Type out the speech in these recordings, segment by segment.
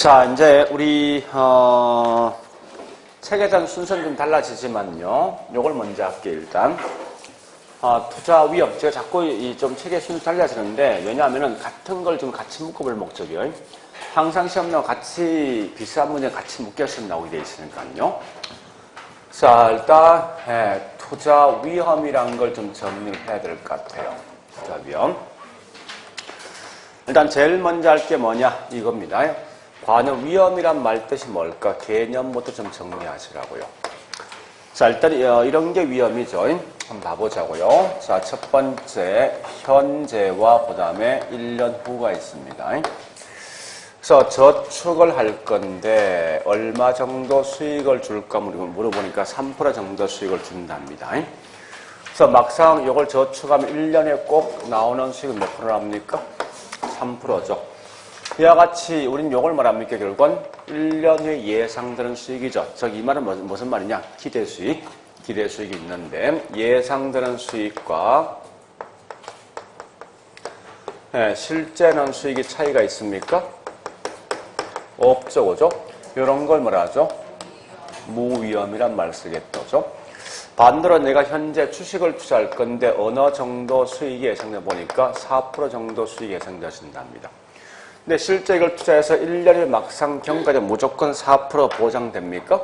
자, 이제 우리 책에 대한 순서는 좀 달라지지만요. 요걸 먼저 할게요. 일단 투자 위험. 제가 자꾸 좀 책의 순서 달라지는데 왜냐하면은 같은 걸 좀 같이 묶어볼 목적이에요. 항상 시험 나오고 같이 비슷한 문제 같이 묶여서 나오게 돼 있으니까요. 자, 일단 투자 위험이란 걸 좀 정리를 해야 될 것 같아요. 투자 위험. 일단 제일 먼저 할 게 뭐냐 이겁니다. 과연 위험이란 말 뜻이 뭘까? 개념부터 좀 정리하시라고요. 자, 일단 이런 게 위험이죠. 한번 봐보자고요. 자, 첫 번째 현재와 그 다음에 1년 후가 있습니다. 그래서 저축을 할 건데 얼마 정도 수익을 줄까 물어보니까 3% 정도 수익을 준답니다. 그래서 막상 이걸 저축하면 1년에 꼭 나오는 수익은 몇 프로랍니까? 3%죠. 이와 같이 우린 이걸 말합니까? 결국은 1년 후에 예상되는 수익이죠. 즉, 이 말은 무슨 말이냐? 기대 수익이 있는데 예상되는 수익과 실제 나는 수익이 차이가 있습니까? 없죠, 그죠? 이런 걸 뭐라 하죠? 무위험이란 말 쓰겠죠. 반대로 내가 현재 주식을 투자할 건데 어느 정도 수익이 예상돼 보니까 4% 정도 수익이 예상되신답니다. 근데 실제 이걸 투자해서 1년에 막상 경과에 무조건 4% 보장됩니까?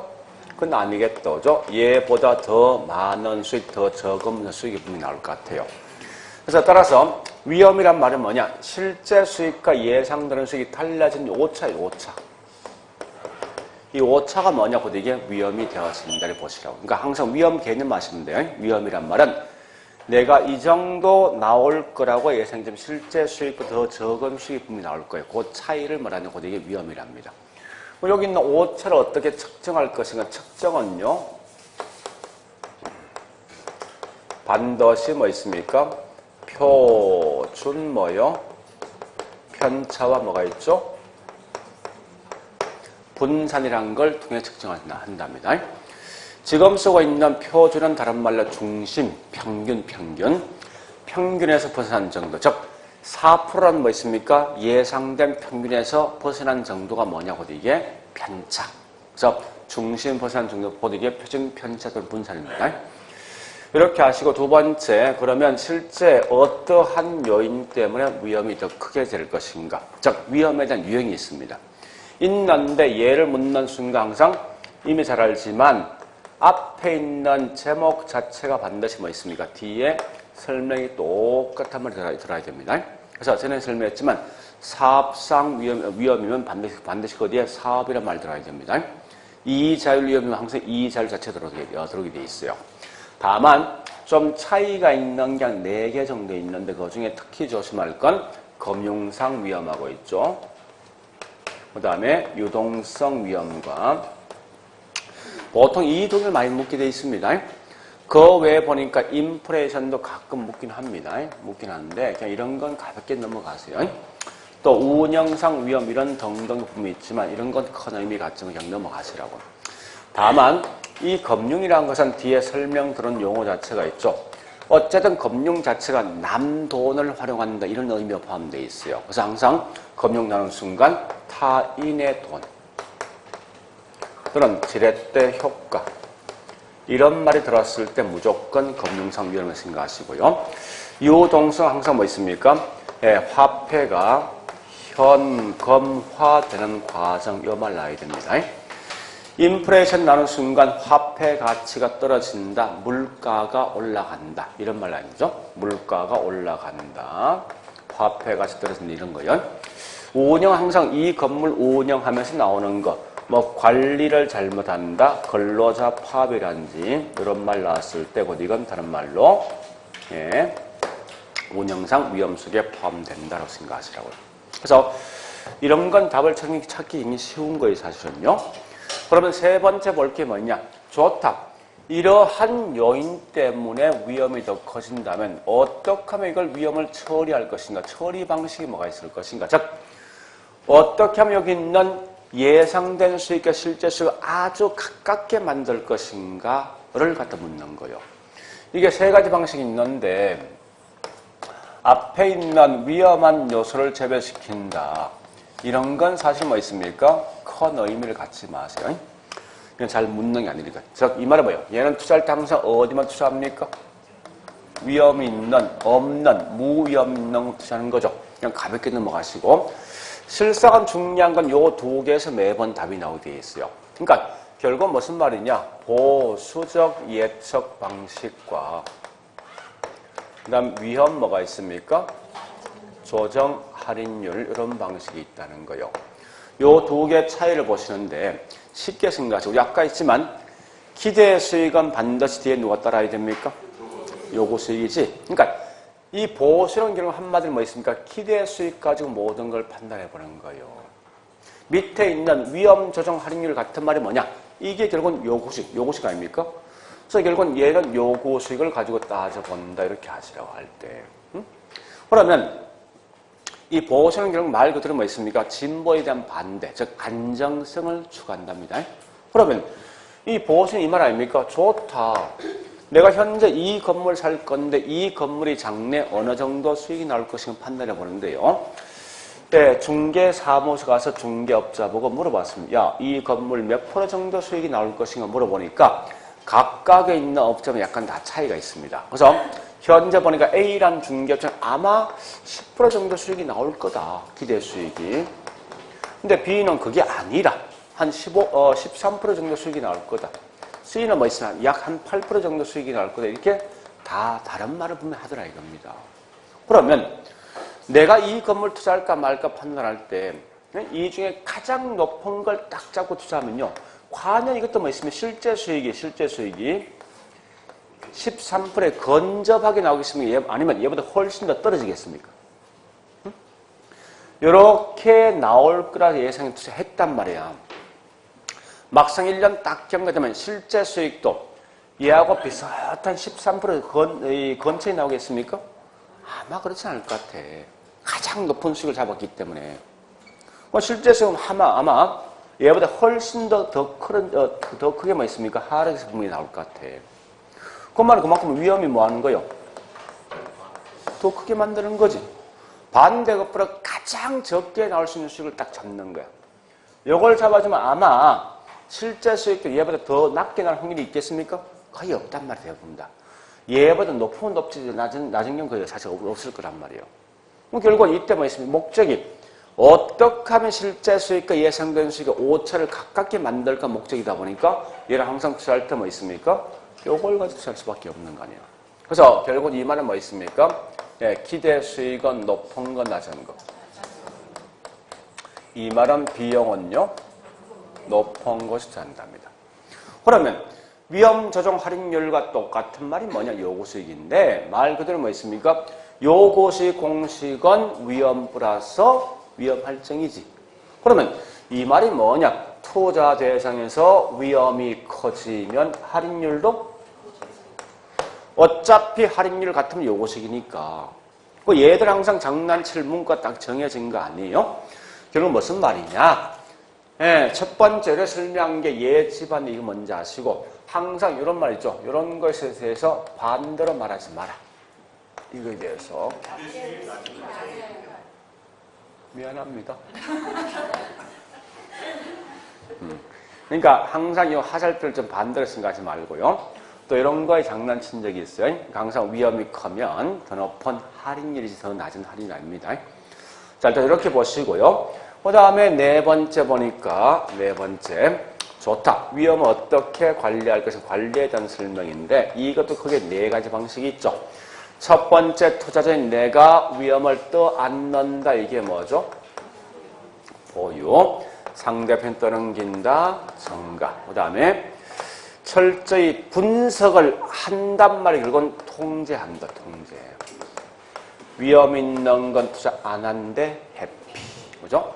그건 아니겠죠. 얘보다 더 많은 수익, 더 적은 수익이 분명히 나올 것 같아요. 그래서 따라서 위험이란 말은 뭐냐? 실제 수익과 예상되는 수익이 달라진 오차예요, 오차. 이 오차가 뭐냐고 이게 위험이 되어진다를 보시라고. 그러니까 항상 위험 개념 아시면 돼요. 위험이란 말은 내가 이 정도 나올 거라고 예상되면 실제 수익보다 더 적은 수익이 분명히 나올 거예요. 그 차이를 말하는 게 이게 위험이랍니다. 여기 있는 오차를 어떻게 측정할 것인가? 측정은요. 반드시 뭐 있습니까? 표준 뭐요? 편차와 뭐가 있죠? 분산이라는 걸 통해 측정한답니다. 지금 쓰고 있는 표준은 다른 말로 중심, 평균에서 벗어난 정도. 즉, 4%는 뭐 있습니까? 예상된 평균에서 벗어난 정도가 뭐냐고 이게 편차. 그래서 중심 벗어난 정도 보도 이게 표준 편차 또는 분산입니다. 이렇게 하시고 두 번째, 그러면 실제 어떠한 요인 때문에 위험이 더 크게 될 것인가? 즉, 위험에 대한 유형이 있습니다. 있는데 얘를 묻는 순간 항상 이미 잘 알지만 앞에 있는 제목 자체가 반드시 뭐 있습니까? 뒤에 설명이 똑같은 말이 들어야 됩니다. 그래서 전에 설명했지만 사업상 위험이면 반드시 그 뒤에 사업이란 말 들어야 됩니다. 이자율 위험이면 항상 이자율 자체 들어오게 돼 있어요. 다만 좀 차이가 있는 게 한 4개 정도 있는데 그 중에 특히 조심할 건 금융상 위험하고 있죠. 그 다음에 유동성 위험과 보통 이 두 개를 많이 묻게 되어 있습니다. 그 외에 보니까 인플레이션도 가끔 묻긴 합니다. 묻긴 하는데 그냥 이런 건 가볍게 넘어가세요. 또 운영상 위험 이런 등등 부분이 있지만 이런 건 큰 의미 갖지만 그냥 넘어가시라고. 다만 이 금융이라는 것은 뒤에 설명 들은 용어 자체가 있죠. 어쨌든 금융 자체가 남 돈을 활용한다 이런 의미가 포함되어 있어요. 그래서 항상 금융 나누는 순간 타인의 돈 또는 지렛대 효과 이런 말이 들었을 때 무조건 금융상 위험을 생각하시고요. 유동성 항상 뭐 있습니까? 화폐가 현금화되는 과정 이 말 나와야 됩니다. 인플레이션 나는 순간 화폐 가치가 떨어진다. 물가가 올라간다. 이런 말 아니죠? 물가가 올라간다. 화폐 가치 떨어진다. 이런 거요. 운영 항상 이 건물 운영하면서 나오는 거. 뭐 관리를 잘못한다. 근로자 파업이란지 이런 말 나왔을 때 곧 이건 다른 말로 운영상 위험 속에 포함된다고 생각하시라고요. 그래서 이런 건 답을 찾기 굉장히 쉬운 거예요. 사실은요. 그러면 세 번째 볼 게 뭐냐? 좋다. 이러한 요인 때문에 위험이 더 커진다면 어떻게 하면 이걸 위험을 처리할 것인가? 처리 방식이 뭐가 있을 것인가? 즉, 어떻게 하면 여기 있는 예상된 수익과 실제 수익을 아주 가깝게 만들 것인가를 갖다 묻는 거예요. 이게 세 가지 방식이 있는데 앞에 있는 위험한 요소를 제외시킨다. 이런 건 사실 뭐 있습니까? 큰 의미를 갖지 마세요. 그냥 잘 묻는 게 아니니까. 즉, 이 말은 뭐예요? 얘는 투자할 때 항상 어디만 투자합니까? 위험 있는, 없는, 무위험 있는 투자하는 거죠. 그냥 가볍게 넘어가시고. 실상은 중요한 건 요 두 개에서 매번 답이 나오게 되어 있어요. 그러니까 결국 무슨 말이냐? 보수적 예측 방식과 그다음 위험 뭐가 있습니까? 조정 할인율 이런 방식이 있다는 거예요. 요 두 개 차이를 보시는데 쉽게 생각하시고 우리 아까 있지만 기대 수익은 반드시 뒤에 누가 따라야 됩니까? 요구 수익이지. 그러니까 이 보수는 결국 한마디로 뭐 있습니까? 기대 수익 가지고 모든 걸 판단해 보는 거예요. 밑에 있는 위험 조정 할인율 같은 말이 뭐냐? 이게 결국은 요구수익 아닙니까? 그래서 결국은 얘는 요구수익을 가지고 따져본다 이렇게 하시라고 할 때. 그러면 이 보수는 결국 말 그대로 뭐 있습니까? 진보에 대한 반대, 즉 안정성을 추구한답니다. 그러면 이 보수는 이 말 아닙니까? 좋다. 내가 현재 이 건물 살 건데 이 건물이 장래 어느 정도 수익이 나올 것인가 판단해 보는데요. 네, 중개사무소 가서 중개업자 보고 물어봤습니다. 야, 이 건물 몇 프로 정도 수익이 나올 것인가 물어보니까 각각에 있는 업자는 약간 다 차이가 있습니다. 그래서 현재 보니까 A라는 중개업자는 아마 10% 정도 수익이 나올 거다. 기대 수익이. 근데 B는 그게 아니라 한 13% 정도 수익이 나올 거다. C는 뭐 있으면 약 한 8% 정도 수익이 나올 거다. 이렇게 다 다른 말을 분명히 하더라 이겁니다. 그러면 내가 이 건물 투자할까 말까 판단할 때 이 중에 가장 높은 걸 딱 잡고 투자하면요. 과연 이것도 뭐 있으면 실제 수익이 13%에 근접하게 나오겠습니까? 아니면 얘보다 훨씬 더 떨어지겠습니까? 이렇게 나올 거라 예상해 투자했단 말이야. 막상 1년 딱 경과되면 실제 수익도 얘하고 비슷한 13% 근처에 나오겠습니까? 아마 그렇지 않을 것 같아. 가장 높은 수익을 잡았기 때문에. 실제 수익은 아마 얘보다 훨씬 더 크게 뭐 있습니까? 하락에서 분명히 나올 것 같아. 그 말은 그만큼 위험이 뭐 하는 거요? 더 크게 만드는 거지. 반대급부로 가장 적게 나올 수 있는 수익을 딱 잡는 거야. 이걸 잡아주면 아마 실제 수익도 얘보다 더 낮게 날 확률이 있겠습니까? 거의 없단 말이 되어봅니다. 얘보다 높으면 높지 낮은 경우 거의 사실 없을 거란 말이에요. 결국은 이때 뭐 있습니까? 목적이 어떻게 하면 실제 수익과 예상된 수익의 오차를 가깝게 만들까 목적이다 보니까 얘를 항상 투자할 때 뭐 있습니까? 요걸 가지고 투자할 수밖에 없는 거 아니에요. 그래서 결국 이 말은 뭐 있습니까? 예, 기대 수익은 높은 거 낮은 거. 이 말은 비용은요? 높은 것이 투자한답니다. 그러면 위험 조정 할인율과 똑같은 말이 뭐냐? 요구수익인데 말 그대로 뭐 있습니까? 요구수익 공식은 위험 플러스 위험 할증이지. 그러면 이 말이 뭐냐? 투자 대상에서 위험이 커지면 할인율도 어차피 할인율 같으면 요구수익이니까. 얘들 항상 장난칠 문구가 딱 정해진 거 아니에요? 결국 무슨 말이냐? 예, 첫 번째로 설명한 게 예지반 이거 뭔지 아시고 항상 이런 말 있죠. 이런 것에 대해서 반대로 말하지 마라. 이거에 대해서 미안합니다. 그러니까 항상 이 화살표를 좀 반대로 생각하지 말고요. 또 이런 거에 장난친 적이 있어요. 그러니까 항상 위험이 크면 더 높은 할인율이 더 낮은 할인이 아닙니다. 자, 일단 이렇게 보시고요. 그 다음에 네 번째 보니까 네 번째 좋다. 위험을 어떻게 관리할 것인가 관리에 대한 설명인데 이것도 크게 네 가지 방식이 있죠. 첫 번째 투자자인 내가 위험을 떠안는다. 이게 뭐죠? 보유. 상대편 떠넘긴다. 증가. 그 다음에 철저히 분석을 한단 말이 결국은 통제한다. 통제. 위험 있는 건 투자 안 한데 해피. 그죠?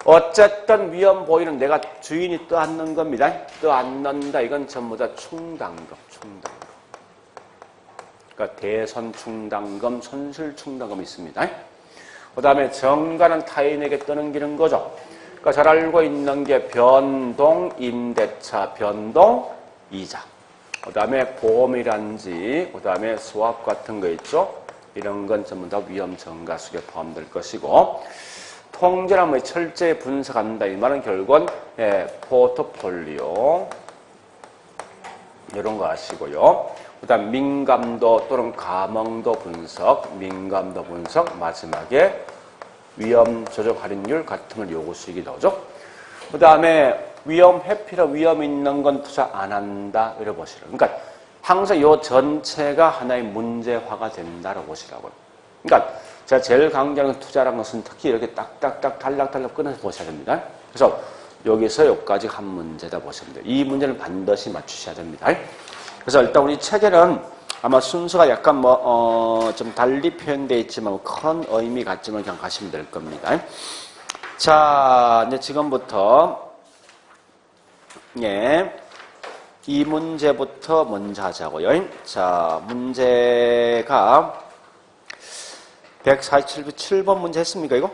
어쨌든 위험 보이는 내가 주인이 떠안는 겁니다. 떠안는다. 이건 전부 다 충당금. 충당금. 그러니까 대손 충당금, 손실 충당금이 있습니다. 그 다음에 정가는 타인에게 떠넘기는 거죠. 그러니까 잘 알고 있는 게 변동, 임대차, 변동, 이자. 그 다음에 보험이란지, 그 다음에 수압 같은 거 있죠. 이런 건 전부 다 위험 정가수에 포함될 것이고. 통제란 뭐 철저히 분석한다. 이 말은 결국은 포트폴리오 이런 거 아시고요. 그다음 민감도 또는 감흥도 분석, 민감도 분석, 마지막에 위험 조정 할인율 같은 걸 요구 수익이 나오죠. 그다음에 위험 회피로 위험 있는 건 투자 안 한다 이래 보시라고. 그러니까 항상 요 전체가 하나의 문제화가 된다라고 보시라고요. 그러니까 제가 제일 강조하는 투자라는 것은 특히 이렇게 딱딱딱 달락달락 끊어서 보셔야 됩니다. 그래서 여기서 여기까지 한 문제다 보시면 돼요. 이 문제는 반드시 맞추셔야 됩니다. 그래서 일단 우리 책에는 아마 순서가 약간 좀 달리 표현되어 있지만 큰 의미 같지만 그냥 가시면 될 겁니다. 자, 이제 지금부터 이 문제부터 먼저 하자고요. 자, 문제가 147번 문제 했습니까, 이거?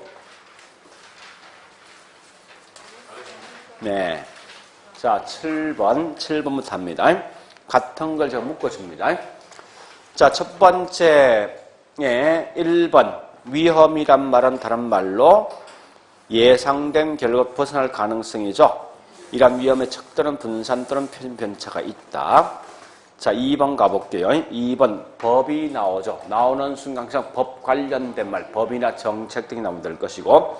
네. 자, 7번부터 합니다. 같은 걸 제가 묶어줍니다. 자, 첫 번째, 1번. 위험이란 말은 다른 말로 예상된 결과 벗어날 가능성이죠. 이러한 위험의 척 또는 분산 또는 표준 편차가 있다. 자, 2번 가볼게요. 2번 법이 나오죠. 나오는 순간 항상 법 관련된 말, 법이나 정책 등이 나오면 될 것이고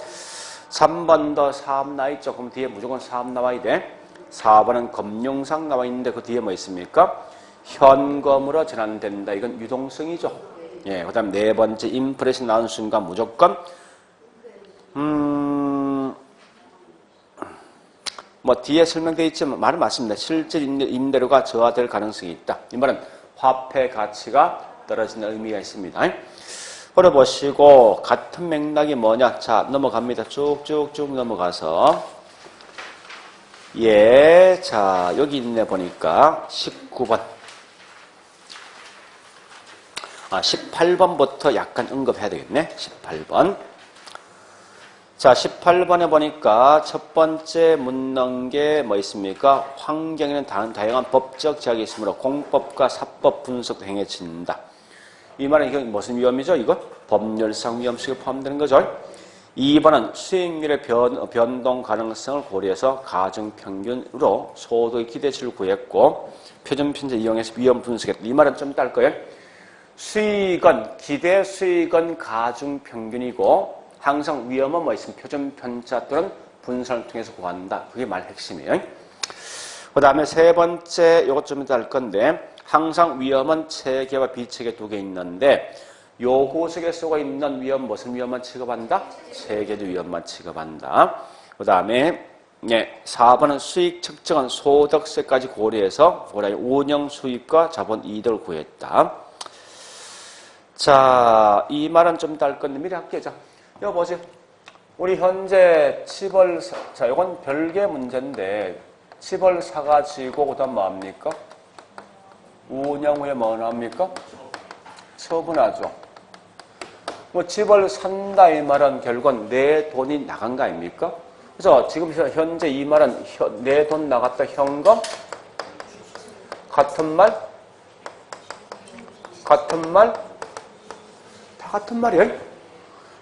3번 더 사업 나와 있죠. 그럼 뒤에 무조건 사업 나와야 돼. 4번은 금융상 나와 있는데 그 뒤에 뭐 있습니까? 현금으로 전환된다. 이건 유동성이죠. 예, 그 다음 네 번째 인플레이션 나오는 순간 무조건 뭐 뒤에 설명되어 있지만 말은 맞습니다. 실질 임대료가 저하될 가능성이 있다. 이 말은 화폐 가치가 떨어지는 의미가 있습니다. 그래 보시고 같은 맥락이 뭐냐? 자, 넘어갑니다. 쭉쭉쭉 넘어가서 자, 여기 있네 보니까 19번 18번부터 약간 언급해야 되겠네. 18번. 자, 18번에 보니까 첫 번째 묻는 게 뭐 있습니까? 환경에는 다양한 법적 제약이 있으므로 공법과 사법 분석도 행해진다. 이 말은 이게 무슨 위험이죠? 이거 법률상 위험 속에 포함되는 거죠. 2번은 수익률의 변동 가능성을 고려해서 가중평균으로 소득의 기대치를 구했고 표준 편차 이용해서 위험 분석했다. 이 말은 좀 딸 거예요. 수익은 기대 수익은 가중평균이고 항상 위험은 뭐 있으면 표준 편차 또는 분산을 통해서 구한다. 그게 말 핵심이에요. 그 다음에 세 번째 이것 좀 이따 할 건데 항상 위험은 체계와 비체계 두 개 있는데 요구 속에 쏘고 있는 위험 무슨 위험만 취급한다? 체계적 위험만 취급한다. 그 다음에 4번은 수익 측정은 소득세까지 고려해서 운영 수입과 자본 이득을 구했다. 자, 이 말은 좀 이따 할 건데 미리 할게요. 자, 이거 보세요. 우리 현재 집을 자, 이건 별개 문제인데 집을 사가지고 그다음 뭐 합니까? 운영 후에 뭐 합니까? 처분하죠. 뭐 집을 산다 이 말은 결국은 내 돈이 나간 거 아닙니까? 그래서 지금 현재 이 말은 내 돈 나갔다 현금? 같은 말? 같은 말? 다 같은 말이에요.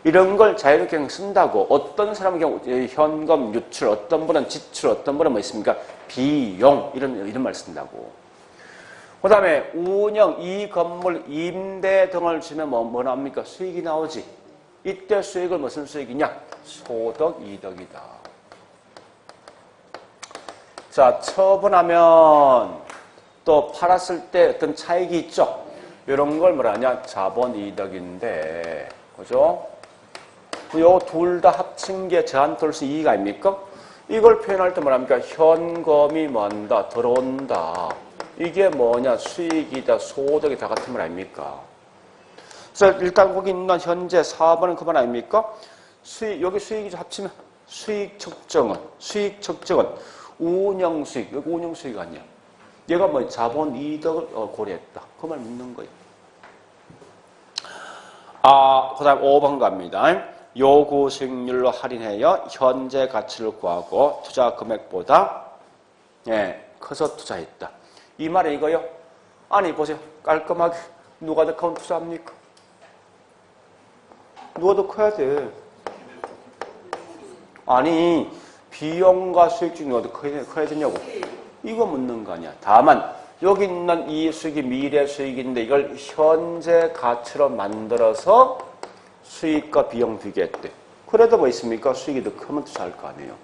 이런 걸 자유롭게 그냥 쓴다고. 어떤 사람은 경우 현금 유출, 어떤 분은 지출, 어떤 분은 뭐 있습니까? 비용 이런 말 쓴다고. 그 다음에 운영, 이 건물 임대 등을 주면 뭐 나옵니까? 수익이 나오지. 이때 수익은 무슨 수익이냐? 소득 이득이다. 자, 처분하면 또 팔았을 때 어떤 차익이 있죠. 이런 걸 뭐라 하냐? 자본 이득인데, 그죠? 요 둘 다 합친 게 저한테로서 이익 아닙니까? 이걸 표현할 때 뭐랍니까? 현금이 뭐한다? 들어온다. 이게 뭐냐? 수익이다, 소득이다 같은 말 아닙니까? 그래서 일단 거기 있는 현재 4번은 그 말 아닙니까? 여기 수익이 합치면 수익 측정은 운영 수익, 여기 운영 수익 아니야. 얘가 뭐 자본 이득을 고려했다. 그 말 묻는 거예요. 그 다음 5번 갑니다. 요구 수익률로 할인하여 현재 가치를 구하고 투자 금액보다 커서 투자했다. 이 말이 이거요? 아니 보세요. 깔끔하게 누가 더 큰 투자합니까? 누가 더 커야 돼? 아니, 비용과 수익 중에 어디 커야되냐고. 이거 묻는 거 아니야. 다만, 여기 있는 이 수익이 미래 수익인데 이걸 현재 가치로 만들어서 수익과 비용 비교했대. 그래도 뭐 있습니까? 수익이 더 크면 투자할 거 아니에요.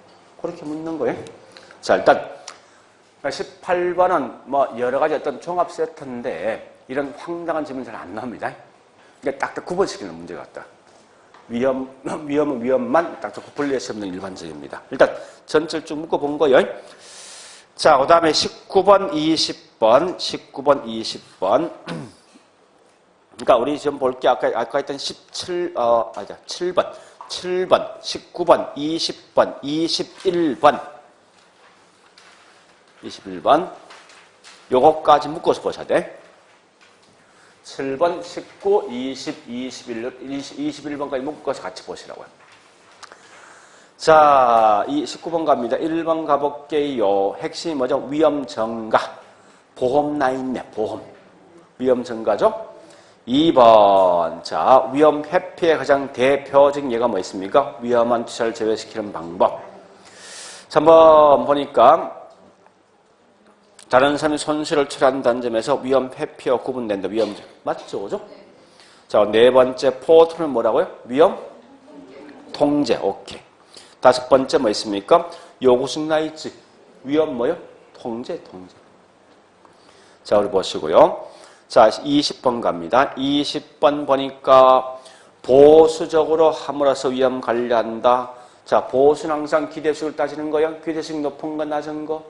그렇게 묻는 거예요. 자, 일단 18번은 뭐 여러 가지 어떤 종합 세트인데 이런 황당한 질문 잘 안 나옵니다. 그러니까 딱딱 구분시키는 문제 같다. 위험만 딱딱 분리해서 없는 일반적입니다. 일단 전체를 쭉 묶어본 거예요. 자, 그 다음에 19번, 20번, 19번, 20번. 그러니까 우리 지금 볼 게 아까 했던 7번, 19번, 20번, 21번. 요거까지 묶어서 보셔야 돼. 7번, 19, 20, 21번까지 묶어서 같이 보시라고요. 자, 19번 갑니다. 1번 가볼게요. 핵심이 뭐죠? 위험 증가. 보험 나 있네, 보험. 위험 증가죠? 2번. 자, 위험 회피의 가장 대표적인 예가 뭐 있습니까? 위험한 투자를 제외시키는 방법. 3번 보니까 다른 사람이 손실을 초래한다는 점에서 위험 회피와 구분된다. 위험 맞죠? 그죠? 자, 네 번째 포트는 뭐라고요? 위험 통제. 오케이. 다섯 번째 뭐 있습니까? 요구식 나 있지. 위험 뭐요? 통제. 자, 우리 보시고요. 자, 20번 갑니다. 20번 보니까 보수적으로 함으로써 위험 관리한다. 자, 보수는 항상 기대수익을 따지는 거예요. 기대수익 높은 거, 낮은 거?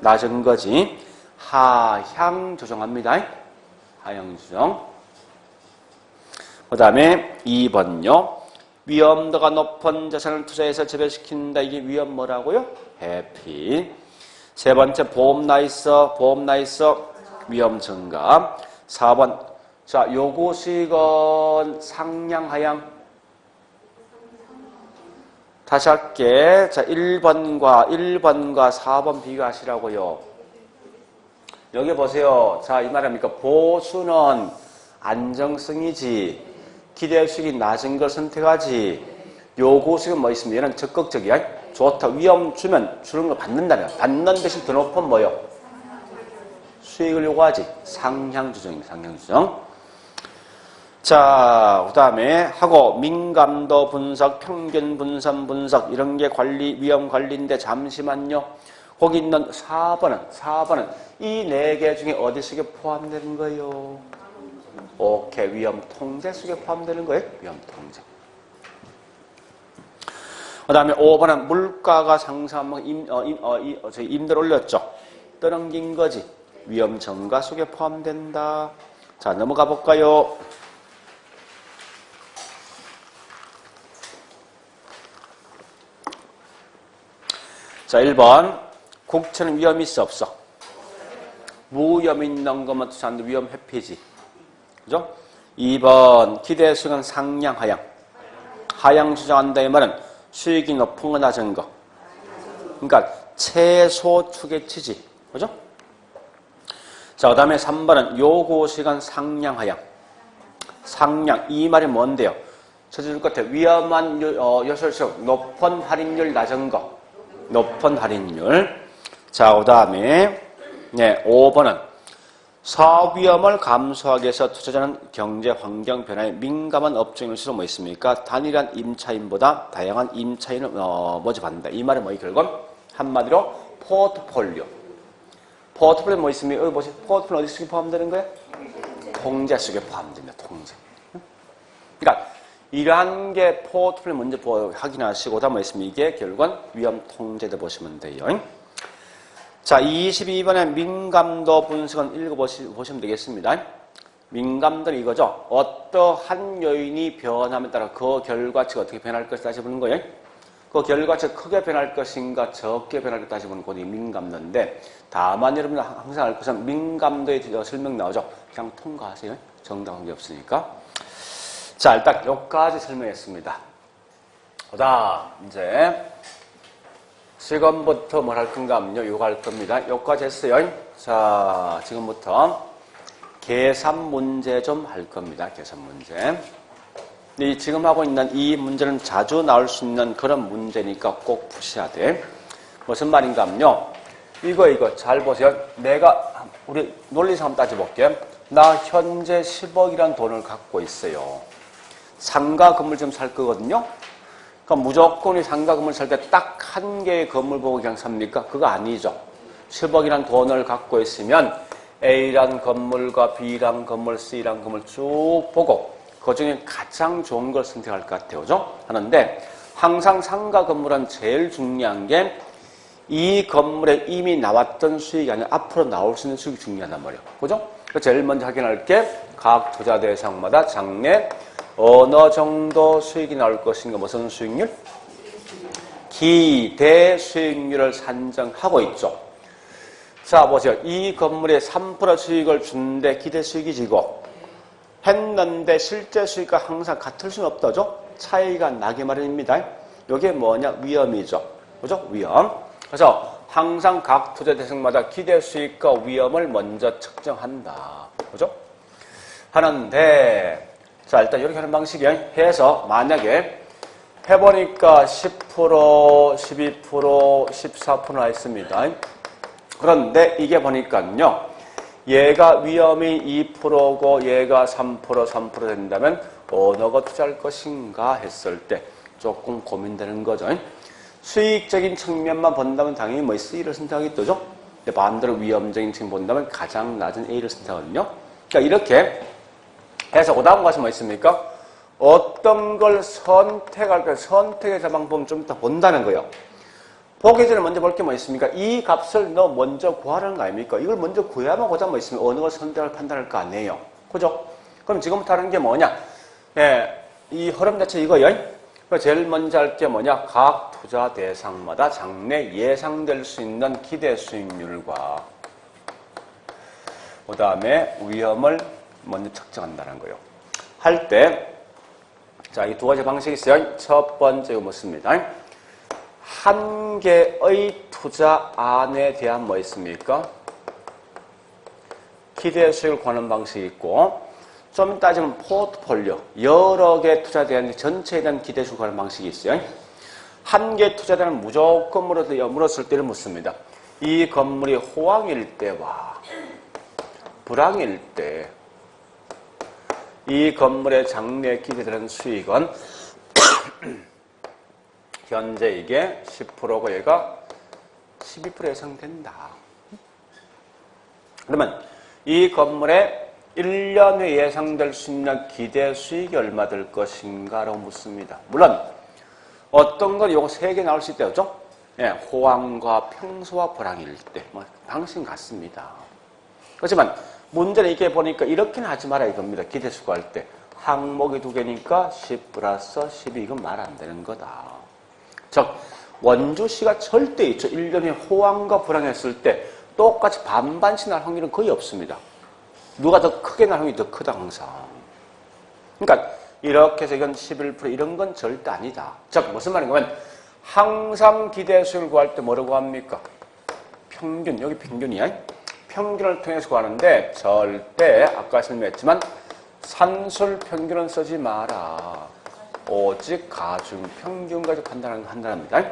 낮은 거지. 하향 조정합니다. 하향 조정. 그 다음에 2번요. 위험도가 높은 자산을 투자해서 재배시킨다. 이게 위험 뭐라고요? 회피. 세 번째 보험 나 있어. 위험 증가. 4번. 자, 요구수익은 상향, 하향. 다시 할게. 자, 1번과 4번 비교하시라고요. 여기 보세요. 자, 이 말입니까? 보수는 안정성이지. 기대수익이 낮은 걸 선택하지. 요구수익은 뭐 있습니다. 얘는 적극적이야. 좋다. 위험 주면 주는 걸 받는다며. 받는 대신 더 높은 뭐요? 수익을 요구하지. 상향조정입니다. 상향조정. 자, 그 다음에 하고 민감도 분석, 평균 분석 이런 게 위험 관리인데 잠시만요. 거기 있는 4번은 이 네 개 중에 어디 속에 포함되는 거예요? 오케이. 위험 통제 속에 포함되는 거예요? 위험 통제. 그 다음에 5번은 물가가 상승하면 임대를 올렸죠. 떠넘긴 거지. 위험 증가 속에 포함된다. 자, 넘어가 볼까요? 자, 1번. 국채는 위험이 있어, 없어? 무위험 있는 것만 투자하는데 위험 회피지. 그죠? 2번. 기대수익은 상향, 하향. 하향 주장한다. 이 말은 수익이 높은 거, 낮은 거. 그러니까 최소 추계치지. 그죠? 자, 그 다음에 3번은 요구시간 상향, 하향. 상향. 이 말이 뭔데요? 찾아줄 것 같아. 위험한 요소일수록 높은 할인율, 낮은 거. 높은 할인율. 자, 그 다음에 5번은 사위험을 감소하기 위해서 투자자는 경제 환경 변화에 민감한 업종일수록 뭐 있습니까? 단일한 임차인보다 다양한 임차인을 모집한다. 이 말은 뭐예요? 결국 한마디로 포트폴리오. 포트폴리오 뭐 있습니까? 여기 보세요. 포트폴리오 어디 속에 포함되는 거예요? 통제 속에 포함됩니다. 통제. 그러니까 이러한 게 포트폴리오 먼저 확인하시고 다음 뭐 있습니까? 이게 결국은 위험 통제도 보시면 돼요. 자, 22번에 민감도 분석은 읽어보시면 되겠습니다. 민감도는 이거죠. 어떠한 요인이 변함에 따라 그 결과치가 어떻게 변할 것을 따져보는 거예요. 그 결과치가 크게 변할 것인가 적게 변할 것을 따져보는 것이 민감도인데 다만 여러분들 항상 알 것은 민감도에 설명 나오죠. 그냥 통과하세요. 정답 관계 없으니까. 자, 일단 여기까지 설명했습니다. 그 다음 이제 지금부터 뭘 할 건가 하면요. 이거 할 겁니다. 여기까지 했어요. 자, 지금부터 계산 문제 좀 할 겁니다. 계산 문제. 근데 지금 하고 있는 이 문제는 자주 나올 수 있는 그런 문제니까 꼭 푸셔야 돼. 무슨 말인가 하면요. 이거 잘 보세요. 우리 논리상 한번 따져볼게요. 나 현재 10억이라는 돈을 갖고 있어요. 상가 건물 좀 살 거거든요. 그럼 무조건 이 상가 건물 살 때 딱 한 개의 건물 보고 그냥 삽니까? 그거 아니죠. 10억이라는 돈을 갖고 있으면 A란 건물과 B란 건물, C란 건물 쭉 보고 그 중에 가장 좋은 걸 선택할 것 같아요. 그죠? 하는데 항상 상가 건물은 제일 중요한 게 이 건물에 이미 나왔던 수익이 아니라 앞으로 나올 수 있는 수익이 중요하단 말이에요. 그죠? 제일 먼저 확인할 게 각 투자 대상마다 장래 어느 정도 수익이 나올 것인가. 무슨 수익률? 기대 수익률을 산정하고 있죠. 자, 보세요. 이 건물에 3% 수익을 주는데 기대 수익이 지고 했는데 실제 수익과 항상 같을 수는 없다죠. 차이가 나기 마련입니다. 이게 뭐냐? 위험이죠. 그죠? 위험. 그래서 항상 각 투자 대상마다 기대 수익과 위험을 먼저 측정한다. 그죠? 하는데, 자, 일단 이렇게 하는 방식이 해서 만약에 해보니까 10%, 12%, 14%나 있습니다. 그런데 이게 보니까요. 얘가 위험이 2%고 얘가 3%, 3% 된다면 어느 거 투자할 것인가 했을 때 조금 고민되는 거죠. 수익적인 측면만 본다면 당연히 뭐 C를 선택하겠죠. 반대로 위험적인 측면 본다면 가장 낮은 A를 선택하거든요. 그러니까 이렇게 해서 그 다음 것이 뭐 있습니까? 어떤 걸 선택할까? 선택의 방법은 좀 이따 본다는 거예요. 보기 전에 먼저 볼 게 뭐 있습니까? 이 값을 너 먼저 구하라는 거 아닙니까? 이걸 먼저 구해야만 고자 뭐 있으면 어느 걸 선택을 판단할 거 아니에요. 그죠? 그럼 지금부터 하는 게 뭐냐? 예, 이 흐름 자체 이거요. 제일 먼저 할 게 뭐냐? 각 투자 대상마다 장래 예상될 수 있는 기대 수익률과 그 다음에 위험을 먼저 측정한다는 거예요. 할 때, 자, 이 두 가지 방식이 있어요. 첫 번째 이거 묻습니다. 한 개의 투자 안에 대한 뭐 있습니까? 기대 수익을 구하는 방식이 있고, 좀 따지면 포트폴리오, 여러 개 투자에 대한 전체에 대한 기대 수익을 구하는 방식이 있어요. 한 개 투자자는 무조건 물었을 때를 묻습니다. 이 건물이 호황일 때와 불황일 때, 이 건물의 장래에 기대되는 수익은 현재 이게 10%고 얘가 12% 예상된다. 그러면 이 건물의 1년 후에 예상될 수 있는 기대 수익이 얼마 될 것인가 라고 묻습니다. 물론 어떤 건 요거 3개 나올 수 있대요. 예, 호황과 평소와 불황일 때 뭐 방식은 같습니다. 그렇지만 문제는 이게 보니까 이렇게는 하지 마라 이겁니다. 기대 수익할 때 항목이 2개니까 10 플러스 12 이건 말 안 되는 거다. 즉 원주시가 절대 있죠. 1년에 호황과 불황했을 때 똑같이 반반씩 날 확률은 거의 없습니다. 누가 더 크게 날 확률이 더 크다 항상. 그러니까 이렇게 해서 이건 11% 이런 건 절대 아니다. 즉 무슨 말인가 하면 항상 기대 수익을 구할 때 뭐라고 합니까? 평균, 여기 평균이야. 평균을 통해서 구하는데 절대 아까 설명했지만 산술 평균은 쓰지 마라. 오직 가중 평균 가지고 판단합니다.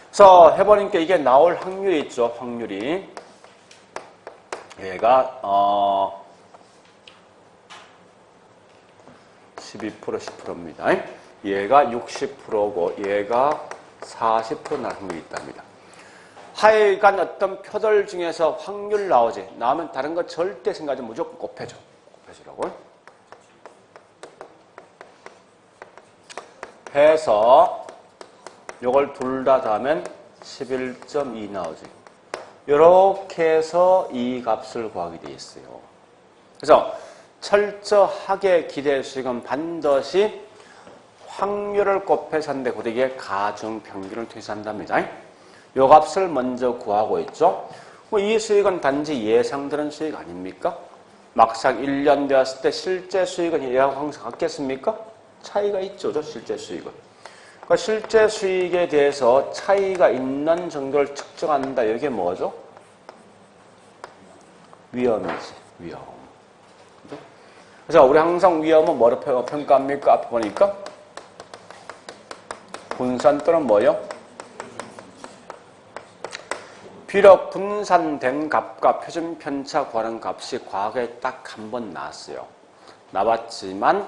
그래서 해보니까 이게 나올 확률이 있죠. 확률이 얘가 12% 10%입니다. 얘가 60%고 얘가 40% 날 확률이 있답니다. 하여간 어떤 표들 중에서 확률 나오면 다른 거 절대 생각하지 무조건 곱해줘. 곱해주라고. 해서 요걸 둘 다 더하면 11.2 나오지. 이렇게 해서 이 값을 구하게 돼 있어요. 그래서 철저하게 기대 수익은 반드시 확률을 곱해서 하는데 그게 가중 평균을 통해서 한답니다. 요 값을 먼저 구하고 있죠. 이 수익은 단지 예상되는 수익 아닙니까? 막상 1년 되었을 때 실제 수익은 얘하고 항상 같겠습니까? 차이가 있죠. 실제 수익은. 그러니까 실제 수익에 대해서 차이가 있는 정도를 측정한다. 이게 뭐죠? 위험이지. 위험. 그래서 우리 항상 위험은 뭐로 평가합니까? 앞에 보니까 분산 또는 뭐요? 비록 분산된 값과 표준 편차 구하는 값이 과거에 딱 한 번 나왔어요. 나왔지만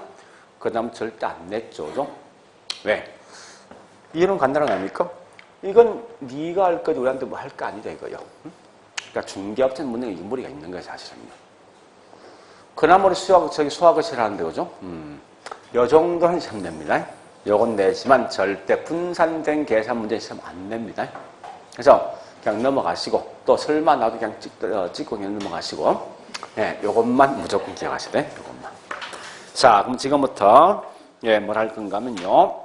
그 다음 절대 안 냈죠. 그죠? 왜? 이해는 간단한 거 아닙니까? 이건 네가 할 거지 우리한테 뭐 할 거 아니다 이거요. 그러니까 중개업체 문제가 유무리가 있는 거예요 사실은요. 그나마 수학을 싫어하는데 그죠? 요 정도는 시험 냅니다. 요건 내지만 절대 분산된 계산 문제 시험 안 냅니다. 그래서 그냥 넘어가시고 또 설마 나도 그냥 찍고 그냥 넘어가시고 요것만 무조건 기억하셔야 돼. 요것만. 자, 그럼 지금부터 뭘 할 건가 하면요.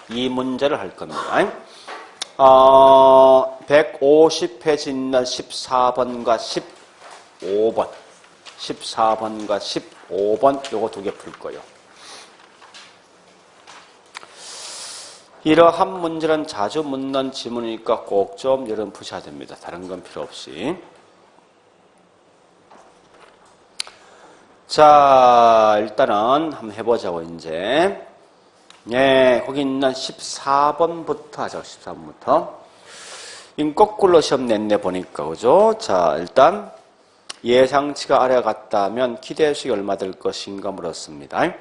이 문제를 할 겁니다. 150페이지 있는 14번과 15번. 14번과 15번 요거 두 개 풀 거예요. 이러한 문제는 자주 묻는 지문이니까 꼭 좀 여러분 푸셔야 됩니다. 다른 건 필요 없이. 자, 일단은 한번 해보자고, 이제. 거기 있는 14번부터 하자고, 14번부터. 거꾸로 시험 냈네, 보니까, 그죠? 자, 일단, 예상치가 아래와 같다면 기대수익이 얼마 될 것인가 물었습니다.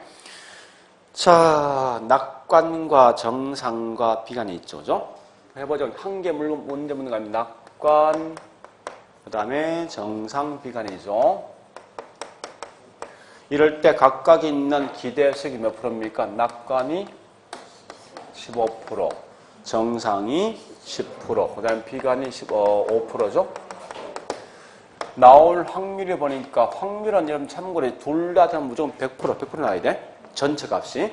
자, 낙관과 정상과 비관이 있죠, 그죠? 해보죠. 한 개 문제 묻는 거 아닙니까? 낙관, 그 다음에 정상, 비관이죠. 이럴 때 각각 있는 기대수익이 몇 프로입니까? 낙관이 15%, 정상이 10%, 그 다음에 비관이 5%죠. 나올 확률이 보니까 확률은 여러분 참고로 둘 다 무조건 100% 나와야 돼. 전체 값이.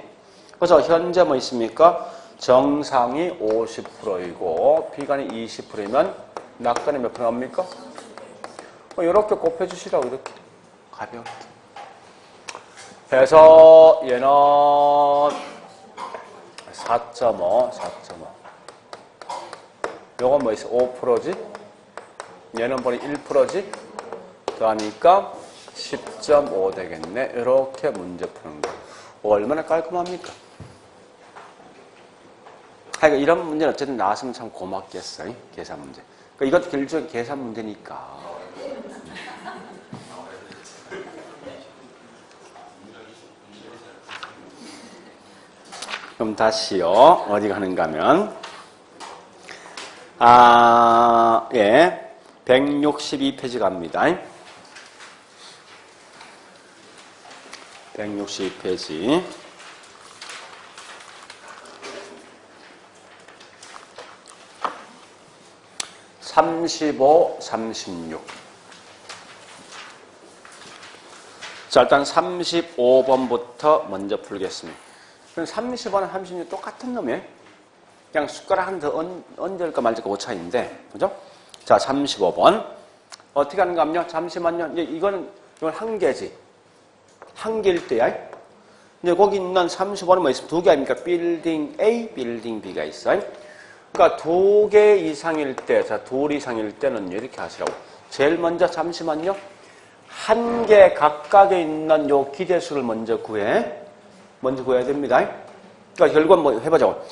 그래서 현재 뭐 있습니까? 정상이 50%이고 비관이 20%이면 낙관이 몇 프로 나옵니까? 이렇게 곱해주시라고 이렇게 가볍게. 그래서 얘는 4.5. 요건 뭐 있어? 5%지? 얘는 보니 1%지? 더하니까 10.5 되겠네. 이렇게 문제 푸는 거. 얼마나 깔끔합니까? 그러니까 이런 문제는 어쨌든 나왔으면 참 고맙겠어요. 계산 문제. 그러니까 이것도 일종의 계산 문제니까. 그럼 다시요. 어디 가는가 하면 162페이지 갑니다. 162페이지. (35, 36) 자, 일단 35번부터 먼저 풀겠습니다. 그럼 30번은 36 똑같은 놈이에요. 그냥 숟가락 한 더 얹을까 말까 그 차이인데, 그죠? 자, 35번. 어떻게 하는가 하면요. 잠시만요. 이건 한 개지. 한 개일 때야. 이제 거기 있는 35번은 뭐 있으면 두 개 아닙니까? 빌딩 A, 빌딩 B가 있어요. 그러니까 두 개 이상일 때, 자, 둘 이상일 때는 이렇게 하시라고. 제일 먼저 잠시만요. 한 개 각각에 있는 요 기대수를 먼저 구해야 됩니다. 그러니까 결국은 뭐 해보자고.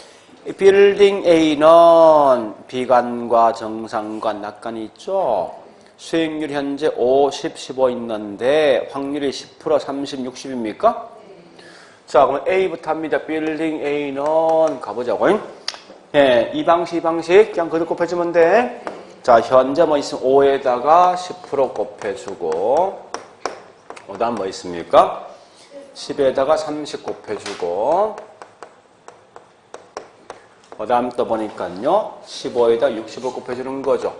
빌딩 A는 비관과 정상과 낙관이 있죠. 수익률 현재 50, 15 있는데 확률이 10%, 30, 60입니까? 자, 그럼 A부터 합니다. 빌딩 A는 가보자고. 이 방식 그냥 그대로 곱해주면 돼. 자, 현재 뭐 있으면 5에다가 10% 곱해주고, 그 다음 뭐 있습니까? 10에다가 30 곱해주고, 그 다음 또 보니까요, 15에다 65 곱해주는 거죠.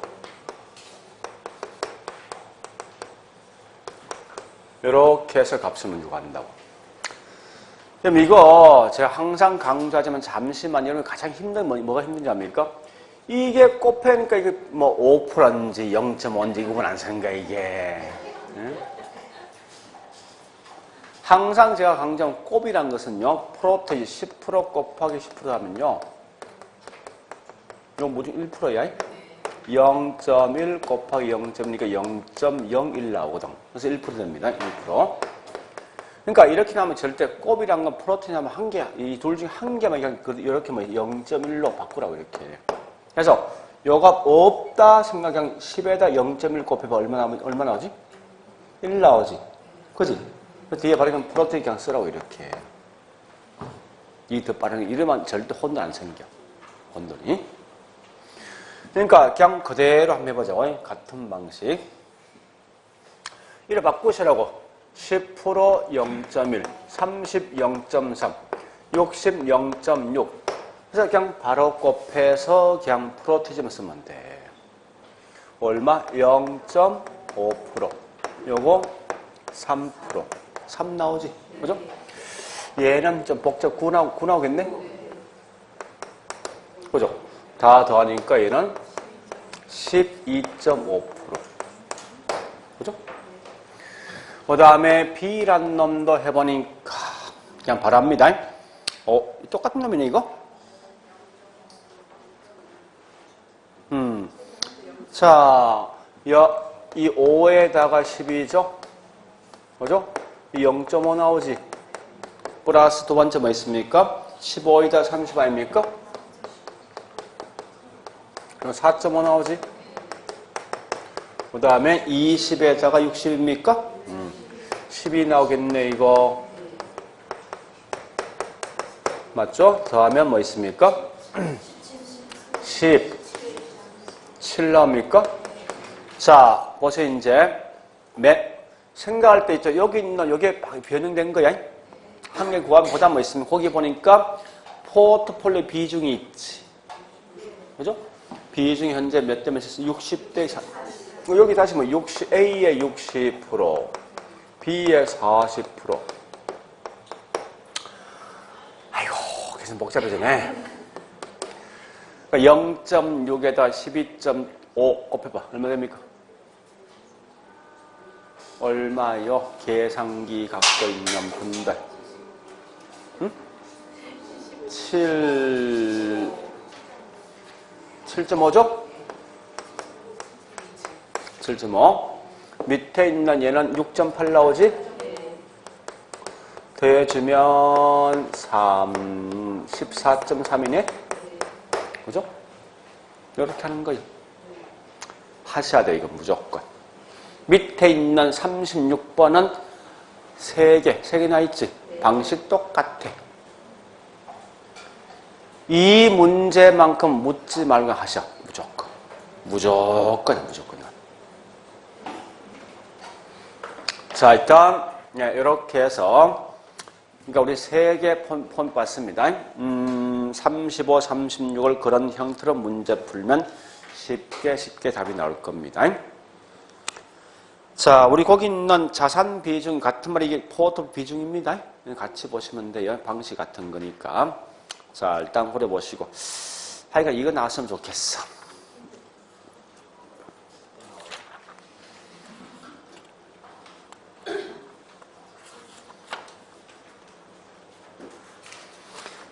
이렇게 해서 값을 먼저 구한다고. 그럼 이거 제가 항상 강조하지만 잠시만 여러분 가장 힘든 뭐가 힘든지 압니까? 이게 곱해니까 이게 뭐 5%인지 0.5인지 이거는 안 쓰는 거야 이게. 응? 항상 제가 강조한 곱이란 것은요. 프로트 10% 곱하기 10% 하면요. 이거 뭐지? 1%야? 0.1 곱하기 0.1이니까 0.01 나오거든. 그래서 1% 됩니다. 1%. 그러니까 이렇게 나면 절대 곱이란 건 프로틴 하면 한 개, 이 둘 중에 한 개만 이렇게 뭐 0.1로 바꾸라고 이렇게. 그래서 요값 없다 생각 그냥 10에다 0.1 곱해봐. 얼마 나오지? 1 나오지. 그지? 그 뒤에 바로 그냥 프로틴 그냥 쓰라고 이렇게. 이 더 빠르게 이러면 절대 혼돈 안 생겨. 혼돈이. 그러니까 그냥 그대로 한번 해보자. 같은 방식. 이를 바꾸시라고. 10% 0.1, 30 0.3, 60 0.6. 그래서 그냥 바로 곱해서 그냥 프로티즘을 쓰면 돼. 얼마? 0.5%. 요거 3%. 3 나오지. 그죠? 얘는 좀 복잡 9 나오겠네? 그죠? 다 더하니까 얘는 12.5%. 그죠? 그 다음에 B란 놈도 해보니까 그냥 바랍니다. 똑같은 놈이네 이거? 자, 이 5에다가 12죠? 그죠? 이 0.5 나오지? 플러스 두 번째 뭐 있습니까? 15에다 30 아닙니까? 그럼 4.5 나오지? 그 다음에 20에다가 60입니까? 12 나오겠네, 이거. 맞죠? 더하면 뭐 있습니까? 17 나옵니까? 자, 보세요, 이제. 생각할 때 있죠. 여기 있는, 여기에 변형된 거야. 한 개 구하면 보다 뭐 있으면, 거기 보니까 포트폴리오 비중이 있지. 그죠? 비중이 현재 몇 대 몇 있어? 60대 4. 여기 다시 뭐 A의 60%, B의 40%. 아이고, 계속 복잡해지네. 0.6에다 12.5 곱해봐. 얼마 됩니까? 얼마요? 계산기 갖고 있는 분들. 응? 7.5죠? 7.5. 밑에 있는 얘는 6.8 나오지? 더해주면 14.3이네? 그죠? 이렇게 하는 거예요. 하셔야 돼, 이거 무조건. 밑에 있는 36번은 3개 나 있지? 방식 똑같아. 이 문제만큼 묻지 말고 하셔. 무조건. 무조건. 자, 일단, 이렇게 해서, 그러니까 우리 3개 폰 봤습니다. 35, 36을 그런 형태로 문제 풀면 쉽게 답이 나올 겁니다. 자, 우리 거기 있는 자산 비중 같은 말이 이게 포트 비중입니다. 같이 보시면 돼요. 방식 같은 거니까. 자, 일단 후려 보시고. 하여간 이거 나왔으면 좋겠어.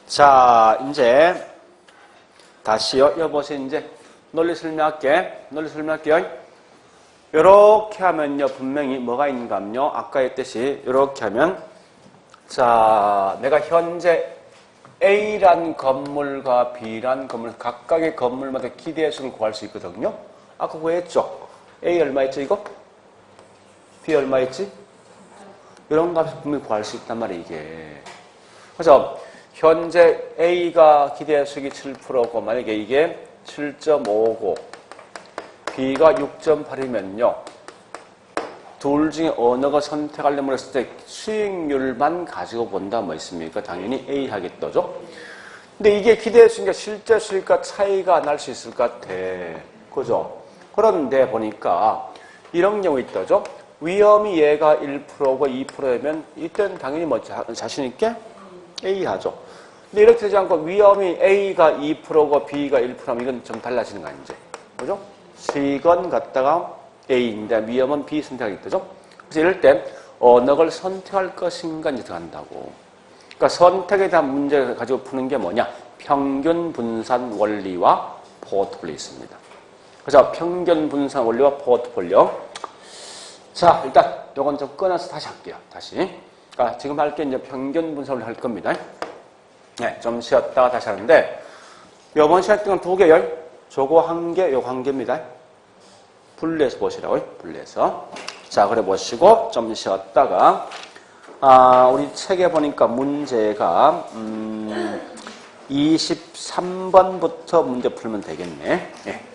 자, 이제 다시요. 여보세요. 이제 논리 설명할게요. 이렇게 하면요. 분명히 뭐가 있는가 하면요. 아까 했듯이 이렇게 하면 자, 내가 현재 A란 건물과 B란 건물 각각의 건물마다 기대수를 구할 수 있거든요. 아까 구했죠? A 얼마 있죠 이거? B 얼마 있지? 이런 값을 분명히 구할 수 있단 말이에요 이게. 그래서 현재 A가 기대수익이 7%고 만약에 이게 7.5고 B가 6.8이면요. 둘 중에 어느 거 선택하려면 했을 때 수익률만 가지고 본다 뭐 있습니까? 당연히 A 하겠죠. 근데 이게 기대수익과 실제 수익과 차이가 날 수 있을 것 같아. 그죠? 그런데 보니까 이런 경우 있다죠. 위험이 얘가 1%고 2%면 이때는 당연히 뭐 자신 있게 A 하죠. 근데 이렇게 되지 않고 위험이 A가 2%고 B가 1%면 이건 좀 달라지는 거 아니지? 그죠? 수익은 갖다가 A인데 위험은 B 선택하겠죠? 그래서 이럴 때 어느 걸 선택할 것인가 이제 들어간다고. 그러니까 선택에 대한 문제를 가지고 푸는 게 뭐냐? 평균 분산 원리와 포트폴리오 있습니다. 그래서 평균 분산 원리와 포트폴리오. 자, 일단 요건 좀 끊어서 다시 할게요. 다시. 지금 할 게 이제 평균 분석을 할 겁니다. 네, 좀 쉬었다가 다시 하는데, 이번 시간 동안 두 개열, 저거 한 개, 요거 한 개입니다. 분리해서 보시라고요, 분리해서. 자, 그래 보시고, 좀 쉬었다가, 우리 책에 보니까 문제가, 23번부터 문제 풀면 되겠네. 예.